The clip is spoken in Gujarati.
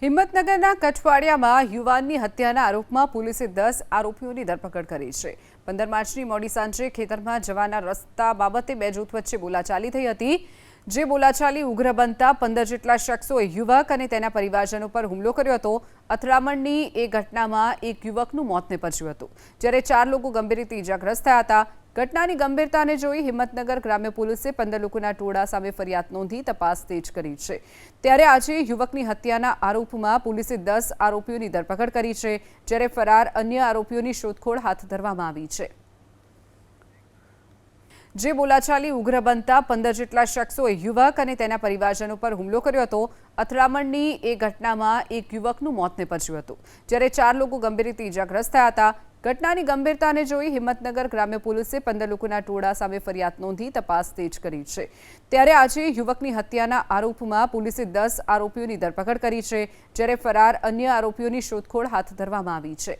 હિંમતનગરના કચવાડિયામાં યુવાનની હત્યાના આરોપમાં પોલીસે 10 આરોપીઓની ધરપકડ કરી છે। 15 માર્ચની મોડી સાંજે ખેતરમાં જવાના રસ્તા બાબતે બે જૂથ વચ્ચે બોલાચાલી થઈ હતી, જે બોલાચાલી ઉગ્ર બનતા 15 જેટલા શખ્સોએ યુવક અને તેના પરિવારજનો પર હુમલો કર્યો હતો। અથડામણની એ ઘટનામાં એક યુવકનું મોત નીપજ્યું હતું, જ્યારે 4 લોકો ગંભીર રીતે ઈજાગ્રસ્ત થયા હતા। ઘટનાની ગંભીરતાને જોઈ હિંમતનગર ગ્રામ્ય પોલીસે 15 લોકોના ટોળા સામે ફરિયાદ નોંધી તપાસ તેજ કરી છે। ત્યારે આજે યુવકની હત્યાના આરોપમાં પોલીસે 10 આરોપીઓની ધરપકડ કરી છે, જ્યારે ફરાર અન્ય આરોપીઓની શોધખોળ હાથ ધરવામાં આવી છે। જે બોલાચાલી ઉગ્ર બનતા 15 જેટલા શખ્સોએ યુવક અને તેના પરિવારજનો પર હુમલો કર્યો હતો। અથડામણની એ ઘટનામાં એક યુવકનું મોત નીપજ્યું હતું, જ્યારે 4 લોકો ગંભીર રીતે ઈજાગ્રસ્ત થયા હતા। ઘટનાની ગંભીરતાને જોઈ હિંમતનગર ગ્રામ્ય પોલીસે 15 લોકોના ટોળા સામે ફરિયાદ નોંધી તપાસ તેજ કરી છે। ત્યારે આજે યુવકની હત્યાના આરોપમાં પોલીસે 10 આરોપીઓની ધરપકડ કરી છે, જ્યારે ફરાર અન્ય આરોપીઓની શોધખોળ હાથ ધરવામાં આવી છે।